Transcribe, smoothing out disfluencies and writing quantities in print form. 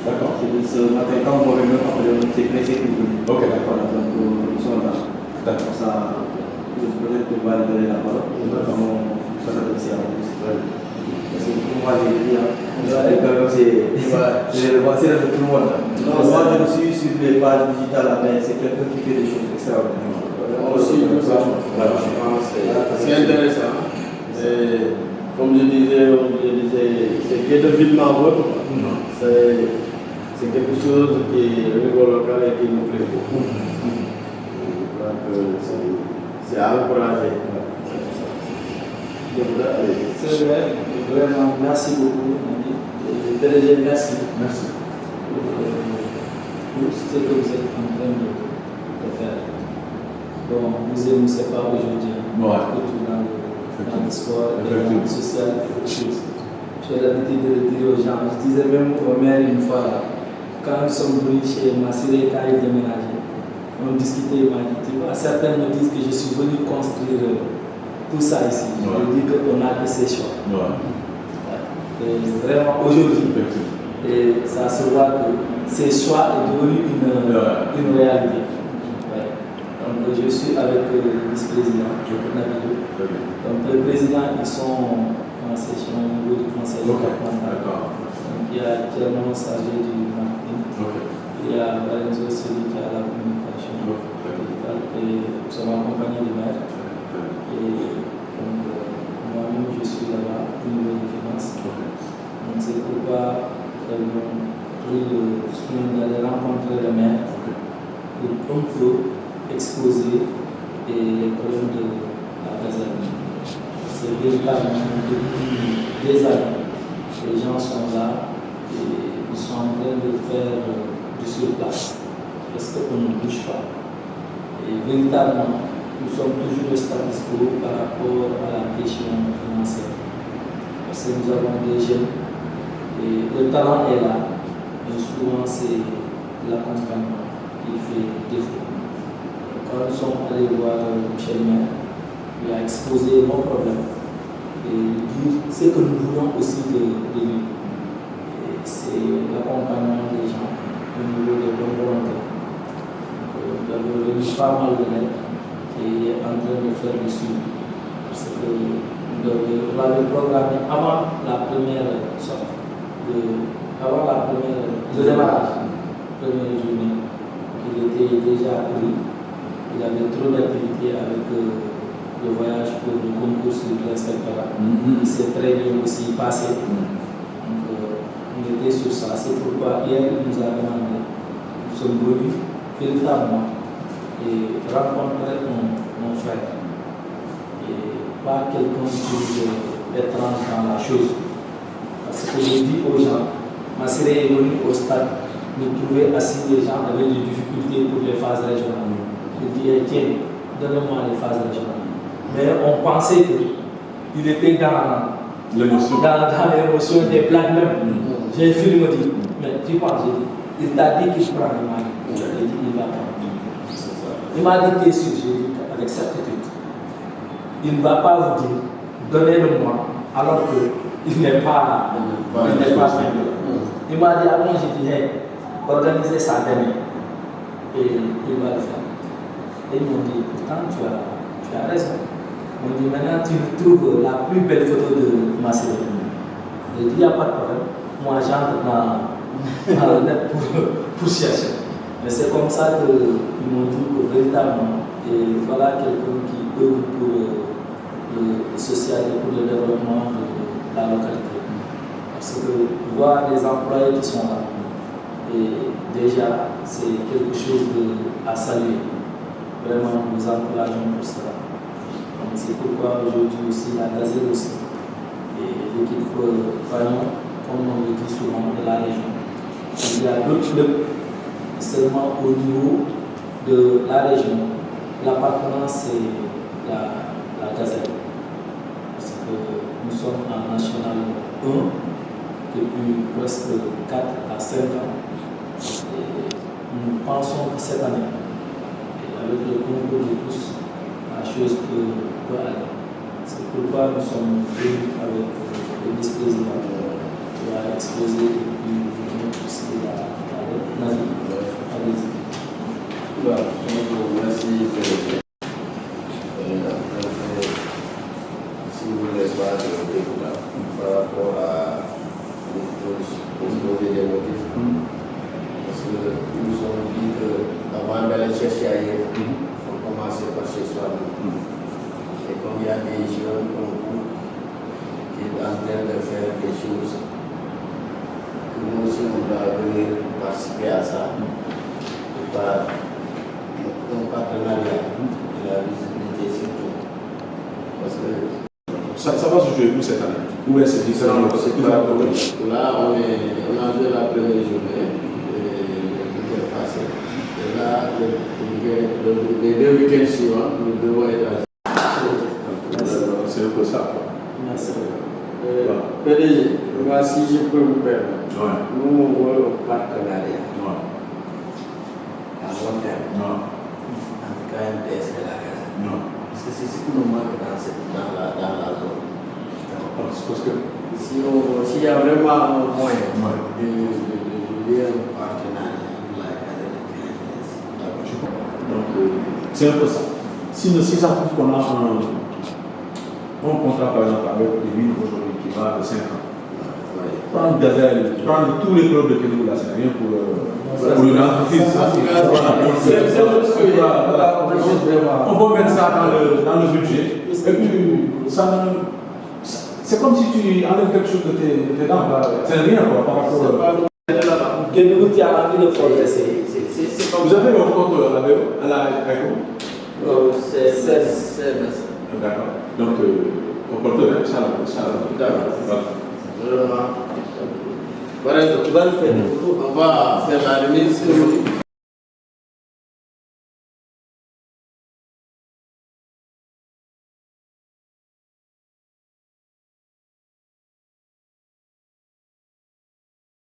D'accord. Ce matin, quand moi-même, on s'est pressé pour venir. Ok. Voilà, donc nous sommes là. D'accord. Ça, peut-être que va donner la parole. Nous allons s'adresser à vous. Parce que pour moi, j'ai dit, c'est le passé de tout le monde. Non, moi, je suis sur les pages digitales, mais c'est quelqu'un qui fait des choses extraordinaires. Aussi, tout ça, je pense que c'est intéressant. Comme je disais, c'est Guédeville-Mavre. C'est quelque chose qui est au niveau local et qui nous plaît beaucoup. Je crois que c'est à encourager. C'est vrai, vraiment, merci beaucoup. PDG, merci. Merci. Pour ce que vous êtes en train de faire. Bon, vous et nous, c'est pas aujourd'hui. Dans le sport, dans le social, quelque chose. J'ai l'habitude de le dire aux gens. Je disais même au maire une fois, quand nous sommes venus chez Massiré, quand il déménageait, on discutait, il m'a dit, tu vois, certains me disent que je suis venu construire tout ça ici. Je veux dire qu'on a que ces choix. Et vraiment, aujourd'hui, et ça se voit que ces choix est devenu une réalité. Donc, je suis avec le vice-président, Nabilou. Donc, le président, ils sont en session au niveau du conseil départemental. Donc, il y a Tierno Sargé du marketing. Il y a Valenzo, celui qui a la communication. Et nous sommes accompagnés du maire. Et donc, moi-même, je suis là-bas au niveau des finances. Donc, c'est pourquoi nous avons pris le soin d'aller rencontrer le maire pour un peu exposer les problèmes de la caserne. C'est véritablement depuis des années. Les gens sont là et ils sont en train de faire du surplace parce qu'on ne bouge pas. Et véritablement, nous sommes toujours au status quo par rapport à la question financière. Parce que nous avons des jeunes et le talent est là, mais souvent c'est l'accompagnement qui fait défaut. Quand nous sommes allés voir Michel Maire, il a exposé nos problèmes et dire ce que nous voulons aussi de lui. C'est l'accompagnement des gens au niveau des bonnes volontés. Nous avons reçu pas mal de lettres et il est en train de faire le suivi. Parce que on l'avait programmé avant la première sortie, avant le démarrage, première journée. Il était déjà pris. Il avait trop d'activités avec le voyage pour le concours sur l'inspectorat. Il s'est très bien aussi passé. Donc, on était sur ça. C'est pourquoi hier, il nous a demandé, nous sommes venus véritablement et rencontrer mon frère. Et pas quelqu'un qui est étrange dans la chose. Parce que je dis aux gens, Massiré est venu au stade, nous trouver assis, les gens avaient des difficultés pour les phases régionales. Je dis, tiens, donnez-moi les phases régionales. Mais on pensait qu'il était dans l'émotion des blagues même. J'ai filmé, me dit, mais tu penses, il t'a dit qu'il prend les mains. Il a dit, il va prendre. Il m'a dit, t'es sûr, j'ai dit, avec certitude. Il ne va pas vous dire, donnez-le-moi, alors qu'il n'est pas fait. Il m'a dit, avant, j'ai dit, hey, organisez ça demain. Et il va le faire. Et ils m'ont dit, pourtant, tu as raison. Ils m'ont dit, maintenant, tu trouves la plus belle photo de Massiré. J'ai dit, il n'y a pas de problème. Moi, j'entre dans le net pour chercher. Mais c'est comme ça qu'ils m'ont dit que véritablement, et voilà quelqu'un qui œuvre pour le social et pour le développement de la localité. Parce que voir les employés qui sont là, et déjà, c'est quelque chose à saluer. Vraiment, nous encourageons pour cela. Donc, c'est pourquoi aujourd'hui aussi, la Gazelle aussi, et l'équipe Fagnon, comme on le dit souvent, de la région. Il y a d'autres clubs, seulement au niveau de la région. L'appartenance, c'est la Gazelle. Parce que nous sommes en National 1 depuis presque 4 à 5 ans. Et nous pensons que cette année, avec le concours de tous, la chose peut aller. C'est pourquoi nous sommes venus avec le vice-président qui a exposé depuis aussi à Nazi. Allez-y. Merci. Si vous voulez pas de débat par rapport à l'exposé des motifs, parce que nous nous sommes dit qu'avant d'aller chercher ailleurs, il faut commencer par chez soi-même. Et comme il y a des jeunes comme vous qui sont en train de faire des choses, que nous aussi on doit venir participer à ça, par un partenariat de la visibilité surtout. Parce que ça va se jouer pour cette année. Où est-ce que c'est différent? là, on a joué la première journée le week-end passé. Et là, les 2 week-ends suivants, nous devons être à c'est un peu ça. Merci. PDG, moi, si je peux vous permettre, nous on voit un partenariat à long terme entre KMTS et la Gaza. Parce que c'est ce qui nous manque dans la zone. Parce que S'il y a vraiment un moyen de lier un partenariat avec la Gaza et KMTS. donc, c'est un peu ça. Si ça prouve qu'on a un contrat par exemple avec les villes aujourd'hui qui va de 5 ans, prendre Gazelle, prendre tous les clubs de Kédougou, là, c'est rien pour une entreprise. On va mettre ça dans le budget. Et puis, c'est comme si tu enlèves quelque chose de tes dents. C'est rien quoi, par rapport à. Kédougou, tu as envie de progresser. Vous avez un compte à la ECO? C'est D'accord. Donc, on peut le faire, ça. D'accord. On va faire la remise.